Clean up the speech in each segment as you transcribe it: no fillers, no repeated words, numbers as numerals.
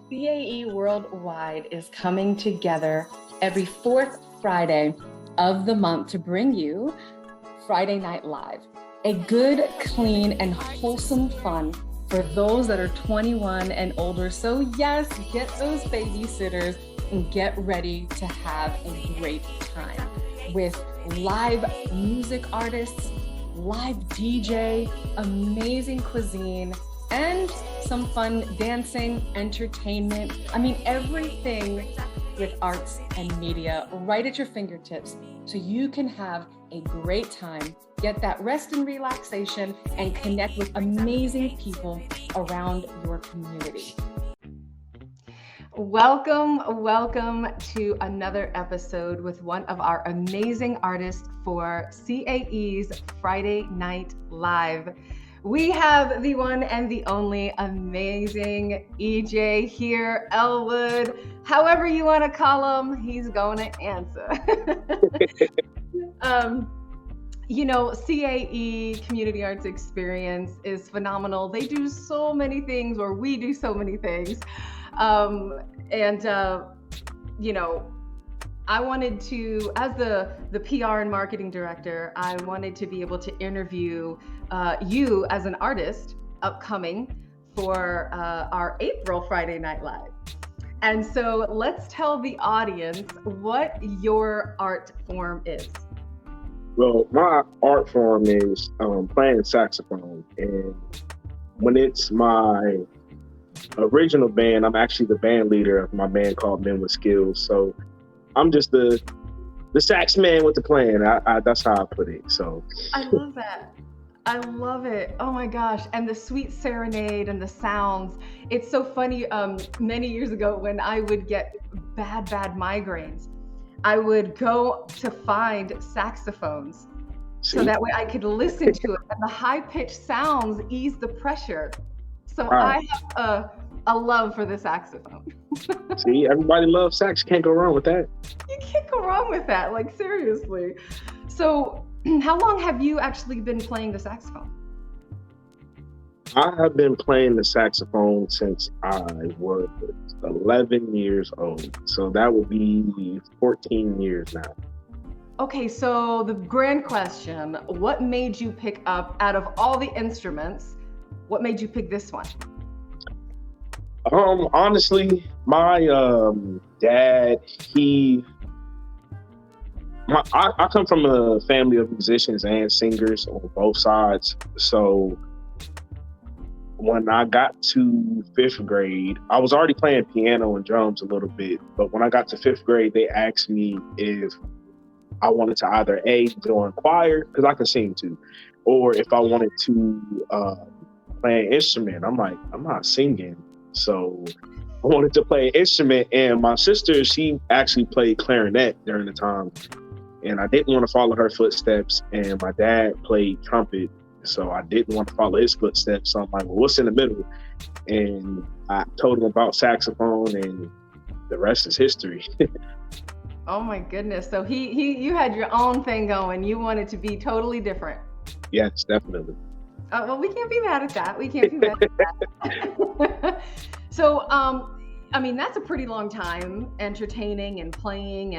CAE Worldwide is coming together every fourth Friday of the month to bring you Friday Night Live, a good, clean, and wholesome fun for those that are 21 and older. So yes, get those babysitters and get ready to have a great time with live music artists, live DJ, amazing cuisine, and some fun dancing, entertainment. I mean, everything with arts and media right at your fingertips so you can have a great time, get that rest and relaxation, and connect with amazing people around your community. Welcome to another episode with one of our amazing artists for CAE's Friday Night Live. We have the one and the only amazing EJ here, Elwood. However you want to call him, he's going to answer. CAE Community Arts Experience is phenomenal. They do so many things, or we do so many things. I wanted to, as the PR and marketing director, I wanted to be able to interview you as an artist upcoming for our April Friday Night Live. And so let's tell the audience what your art form is. Well, my art form is playing saxophone. And when it's my original band, I'm actually the band leader of my band called Men with Skills. So I'm just the sax man with the plan. That's how I put it. So I love that. I love it. Oh my gosh. And the sweet serenade and the sounds. It's so funny. Many years ago when I would get bad migraines, I would go to find saxophones so that way I could listen to it, and the high-pitched sounds ease the pressure. So I have a love for the saxophone. See, everybody loves sax. Can't go wrong with that. You can't go wrong with that, like seriously. So how long have you actually been playing the saxophone? I have been playing the saxophone since I was 11 years old. So that would be 14 years now. Okay, so the grand question, what made you pick up, out of all the instruments, what made you pick this one? Honestly, my dad, I come from a family of musicians and singers on both sides. So when I got to 5th grade, I was already playing piano and drums a little bit, but when I got to 5th grade, they asked me if I wanted to either join choir, because I can sing too, or if I wanted to play an instrument. I'm like, I'm not singing. So I wanted to play an instrument, and my sister, she actually played clarinet during the time, and I didn't want to follow her footsteps, and my dad played trumpet, so I didn't want to follow his footsteps. So I'm like, well, what's in the middle? And I told him about saxophone, and the rest is history. Oh my goodness. So you had your own thing going. You wanted to be totally different. Yes, definitely. Well, we can't be mad at that. So, that's a pretty long time entertaining and playing,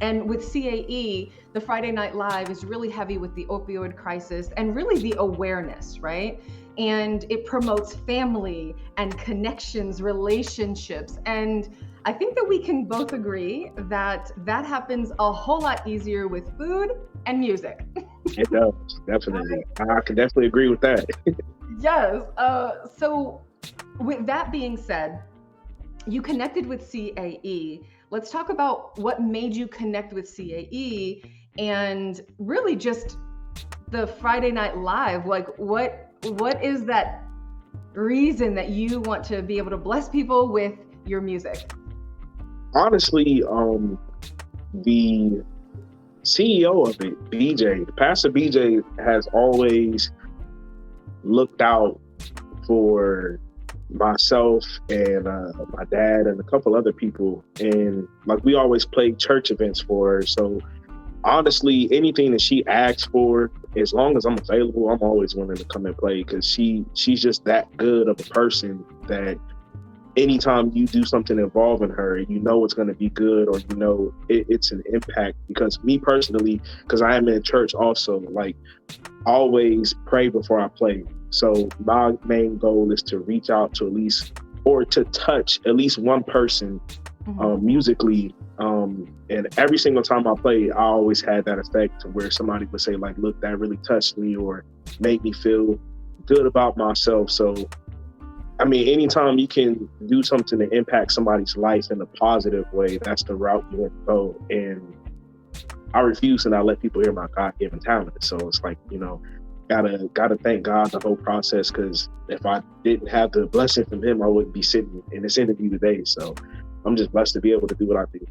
and with CAE, the Friday Night Live is really heavy with the opioid crisis and really the awareness, right? And it promotes family and connections, relationships. And I think that we can both agree that happens a whole lot easier with food and music. It does, definitely. I can definitely agree with that. Yes. So with that being said, you connected with CAE. Let's talk about what made you connect with CAE and really just the Friday Night Live. Like what is that reason that you want to be able to bless people with your music? Honestly, the CEO of it, BJ, Pastor BJ, has always looked out for myself and my dad and a couple other people, and like we always played church events for her. So honestly, anything that she asks for, as long as I'm available, I'm always willing to come and play, because she's just that good of a person that anytime you do something involving her, you know it's going to be good, or you know it's an impact. Because me personally, because I am in church also, like, I always pray before I play. So my main goal is to reach out to at least, or to touch at least one person musically. And every single time I play, I always had that effect to where somebody would say like, look, that really touched me or made me feel good about myself. So, I mean, anytime you can do something to impact somebody's life in a positive way, that's the route you want to go. And I refuse to not let people hear my God-given talent. So it's like, you know, gotta thank God the whole process, because if I didn't have the blessing from him, I wouldn't be sitting in this interview today. So I'm just blessed to be able to do what I do.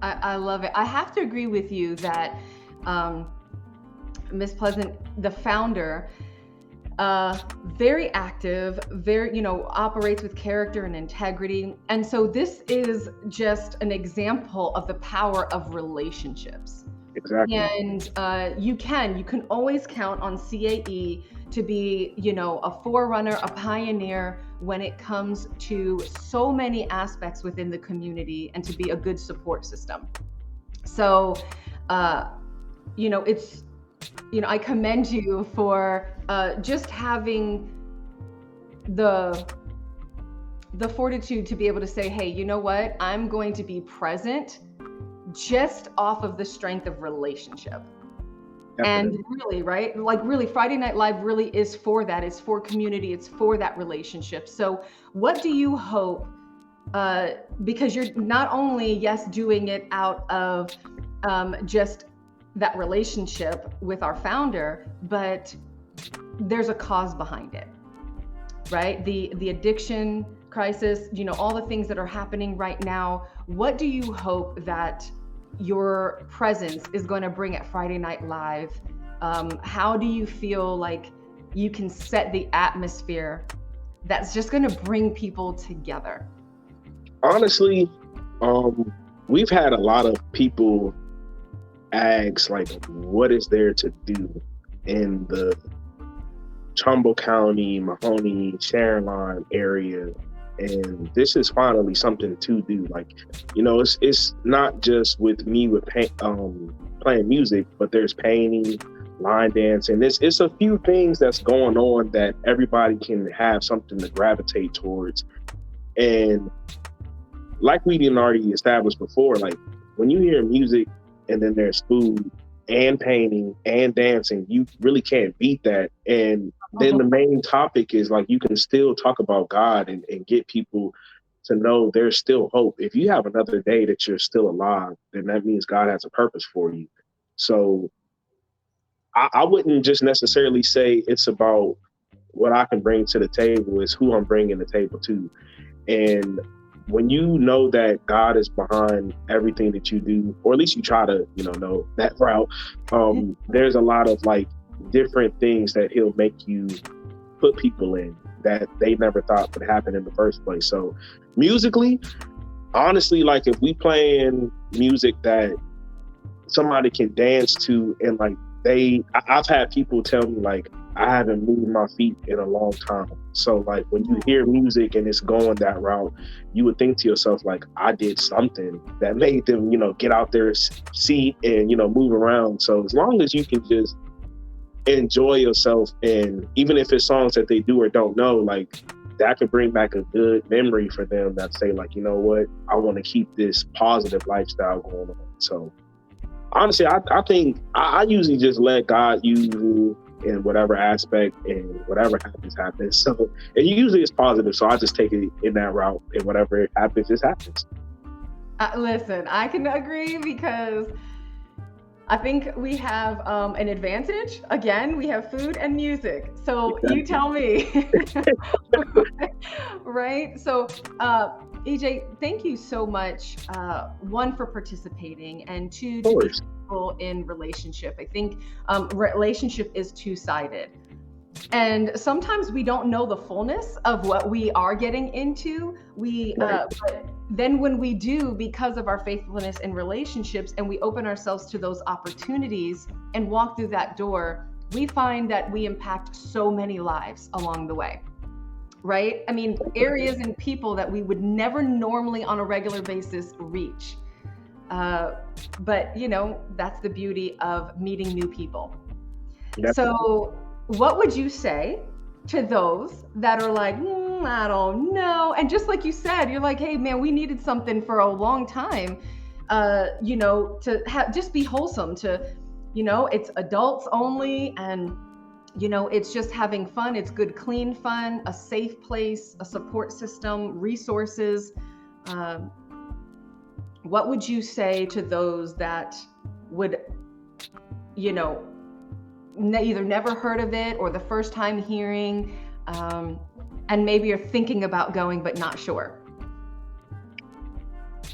I love it. I have to agree with you that Miss Pleasant, the founder, very active, very, operates with character and integrity. And so this is just an example of the power of relationships. Exactly. And you can always count on CAE to be, a forerunner, a pioneer when it comes to so many aspects within the community, and to be a good support system. So, it's, I commend you for just having the fortitude to be able to say, hey, you know what, I'm going to be present just off of the strength of relationship. Definitely. And really, right? Like really, Friday Night Live really is for that. It's for community. It's for that relationship. So what do you hope, because you're not only, yes, doing it out of just that relationship with our founder, but there's a cause behind it, right? The addiction crisis, all the things that are happening right now. What do you hope that your presence is going to bring at Friday Night Live? How do you feel like you can set the atmosphere that's just going to bring people together? Honestly, we've had a lot of people ask, like, what is there to do in the Trumbull County, Mahoney, Sharon Line area? And this is finally something to do. Like, it's not just with me with playing music, but there's painting, line dancing. It's a few things that's going on that everybody can have something to gravitate towards. And like we didn't already establish before, like when you hear music and then there's food and painting and dancing, you really can't beat that. And then the main topic is like, you can still talk about God and get people to know there's still hope. If you have another day that you're still alive, then that means God has a purpose for you. So I wouldn't just necessarily say it's about what I can bring to the table, is who I'm bringing the table to. And when you know that God is behind everything that you do, or at least you try to, know that route, there's a lot of like different things that he'll make you put people in that they never thought would happen in the first place. So musically, honestly, like if we playing music that somebody can dance to, and like I've had people tell me like, I haven't moved my feet in a long time. So like when you hear music and it's going that route, you would think to yourself like, I did something that made them, get out their seat and, move around. So as long as you can just enjoy yourself, and even if it's songs that they do or don't know, like that could bring back a good memory for them that say like, you know what, I want to keep this positive lifestyle going on. So honestly, I think I usually just let God use me in whatever aspect, and whatever happens. So it usually is positive. So I just take it in that route, and whatever happens, just happens. Listen, I can agree, because I think we have an advantage. Again, we have food and music. So exactly. You tell me. Right? So EJ, thank you so much. One, for participating, and two, to be people in relationship. I think relationship is two-sided. And sometimes we don't know the fullness of what we are getting into. But then when we do, because of our faithfulness in relationships, and we open ourselves to those opportunities and walk through that door, we find that we impact so many lives along the way. right? I mean, areas and people that we would never normally on a regular basis reach. But you know, that's the beauty of meeting new people. Definitely. So what would you say to those that are like, I don't know? And just like you said, you're like, hey man, we needed something for a long time, you know, to just be wholesome, to, you know, it's adults only, and you know, it's just having fun. It's good, clean fun, a safe place, a support system, resources. Um, what would you say to those that would, you know, either never heard of it or the first time hearing, and maybe you're thinking about going but not sure?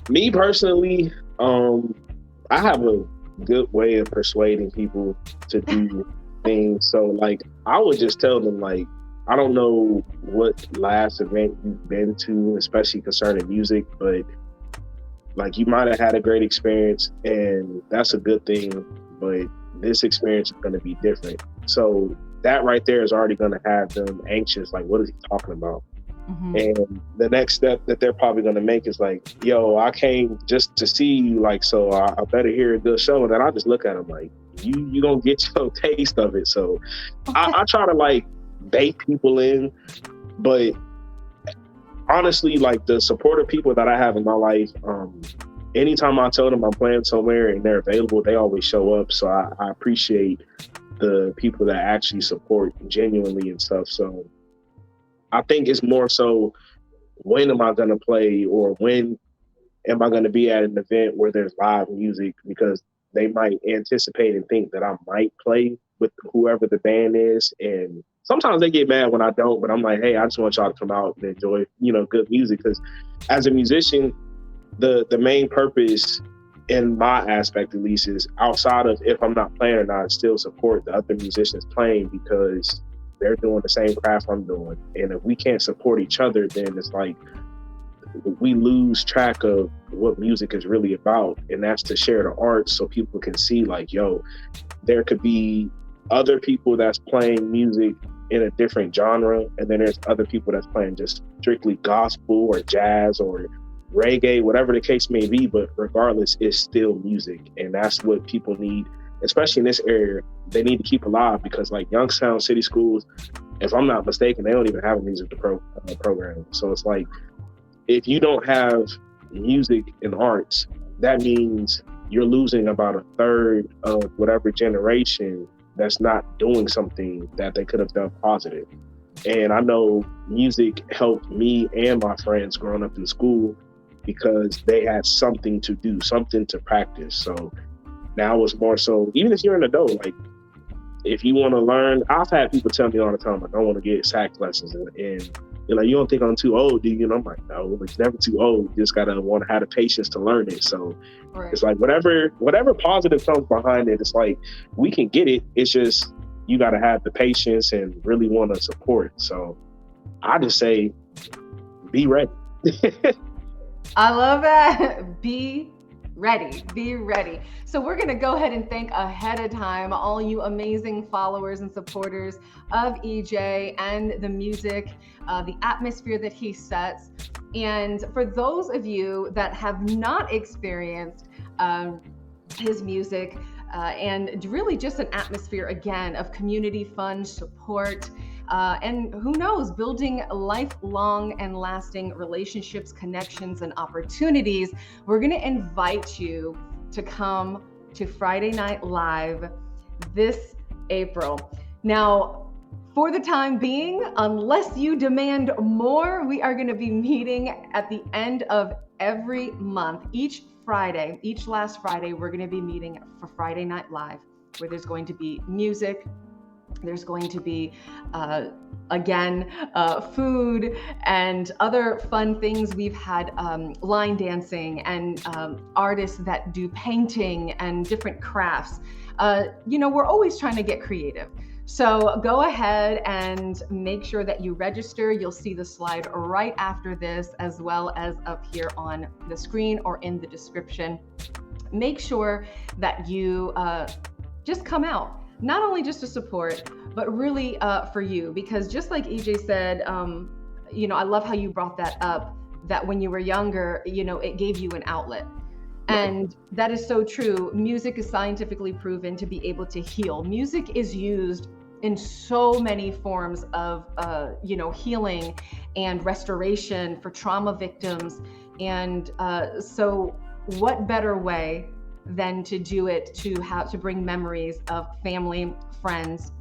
Me personally, I have a good way of persuading people to do things. So like I would just tell them like, I don't know what last event you've been to, especially concerning music, but like you might have had a great experience and that's a good thing, but this experience is going to be different. So that right there is already going to have them anxious. Like, what is he talking about? Mm-hmm. And the next step that they're probably going to make is like, yo, I came just to see you. Like, so I better hear a good show. And then I just look at them like, you going to get your taste of it. So I try to like bait people in, but honestly, like the supportive people that I have in my life, anytime I tell them I'm playing somewhere and they're available, they always show up. So I appreciate the people that actually support genuinely and stuff. So I think it's more so, when am I going to play, or when am I going to be at an event where there's live music, because they might anticipate and think that I might play with whoever the band is. And sometimes they get mad when I don't, but I'm like, hey, I just want y'all to come out and enjoy, you know, good music. Because as a musician, the main purpose in my aspect at least is, outside of if I'm not playing or not, still support the other musicians playing, because they're doing the same craft I'm doing. And if we can't support each other, then it's like we lose track of what music is really about. And that's to share the art so people can see like, yo, there could be other people that's playing music in a different genre, and then there's other people that's playing just strictly gospel or jazz or reggae, whatever the case may be. But regardless, it's still music, and that's what people need, especially in this area. They need to keep alive, because like Youngstown City Schools, if I'm not mistaken, they don't even have a music program. So it's like, if you don't have music and arts, that means you're losing about a third of whatever generation that's not doing something that they could have done positive. And I know music helped me and my friends growing up in school, because they had something to do, something to practice. So now it's more so, even if you're an adult, like if you want to learn, I've had people tell me all the time, I don't want to get sax lessons. And they're like, you don't think I'm too old, do you? And I'm like, no, it's never too old. You just got to want to have the patience to learn it. So right. It's like whatever positive comes behind it, it's like we can get it. It's just, you got to have the patience and really want to support. So I just say, be ready. I love that. Be ready. Be ready. So we're going to go ahead and thank ahead of time all you amazing followers and supporters of EJ and the music, the atmosphere that he sets. And for those of you that have not experienced his music, and really just an atmosphere again of community fun, support, and who knows, building lifelong and lasting relationships, connections, and opportunities, we're going to invite you to come to Friday Night Live this April. Now, for the time being, unless you demand more, we are going to be meeting at the end of every month. Each last Friday, we're going to be meeting for Friday Night Live, where there's going to be music. There's going to be, food and other fun things. We've had line dancing and artists that do painting and different crafts. We're always trying to get creative. So go ahead and make sure that you register. You'll see the slide right after this, as well as up here on the screen or in the description. Make sure that you just come out, not only just to support, but really for you, because just like EJ said, I love how you brought that up, that when you were younger, it gave you an outlet. And that is so true. Music is scientifically proven to be able to heal. Music is used in so many forms of, healing and restoration for trauma victims. And so what better way than to do it to bring memories of family, friends,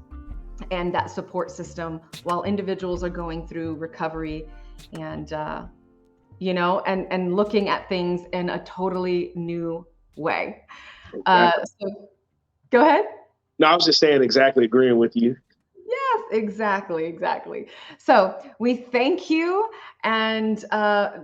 and that support system while individuals are going through recovery and, and looking at things in a totally new way. Exactly. So go ahead. No, I was just saying, exactly agreeing with you. Yes, exactly. So we thank you, and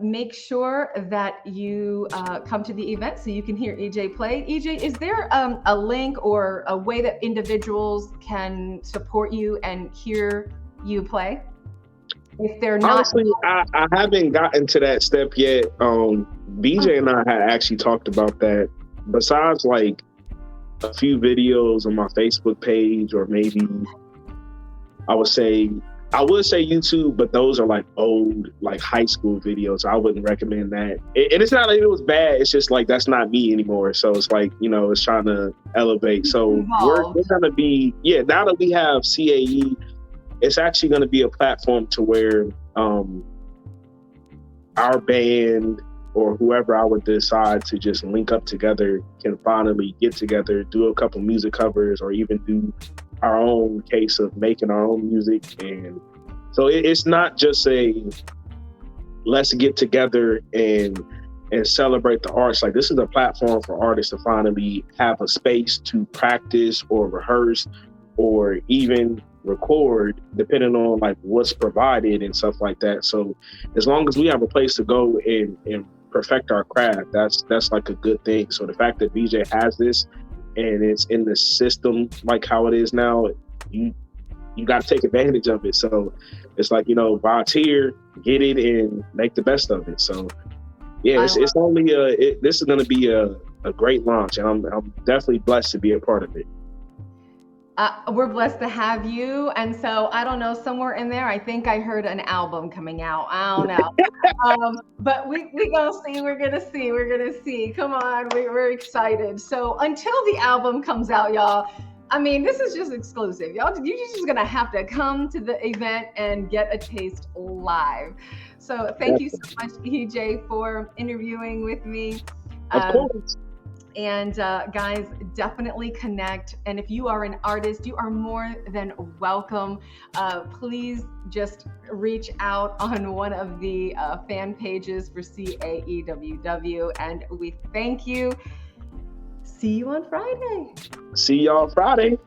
make sure that you come to the event so you can hear EJ play. EJ, is there a link or a way that individuals can support you and hear you play? If they're not, honestly, I haven't gotten to that step yet. BJ and I had actually talked about that. Besides, like a few videos on my Facebook page, or maybe I would say YouTube, but those are like old, like high school videos. I wouldn't recommend that. And it's not like it was bad. It's just like that's not me anymore. So it's like, it's trying to elevate. So we're gonna be, now that we have CAE, it's actually going to be a platform to where our band or whoever I would decide to just link up together can finally get together, do a couple music covers, or even do our own case of making our own music. And so it's not just let's get together and celebrate the arts. Like, this is a platform for artists to finally have a space to practice or rehearse or even record, depending on like what's provided and stuff like that. So as long as we have a place to go and perfect our craft, that's like a good thing. So the fact that BJ has this and it's in the system like how it is now, you got to take advantage of it. So it's like, volunteer, get it, and make the best of it. So it's only this is going to be a great launch, and I'm definitely blessed to be a part of it. We're blessed to have you. And so I don't know, somewhere in there, I think I heard an album coming out. I don't know. But we're going to see. Come on. We're excited. So until the album comes out, y'all, I mean, this is just exclusive. You're just going to have to come to the event and get a taste live. So thank you so much, EJ, for interviewing with me. Of course. And guys, definitely connect. And if you are an artist, you are more than welcome. Please just reach out on one of the fan pages for CAEWW. And we thank you. See you on Friday. See y'all Friday.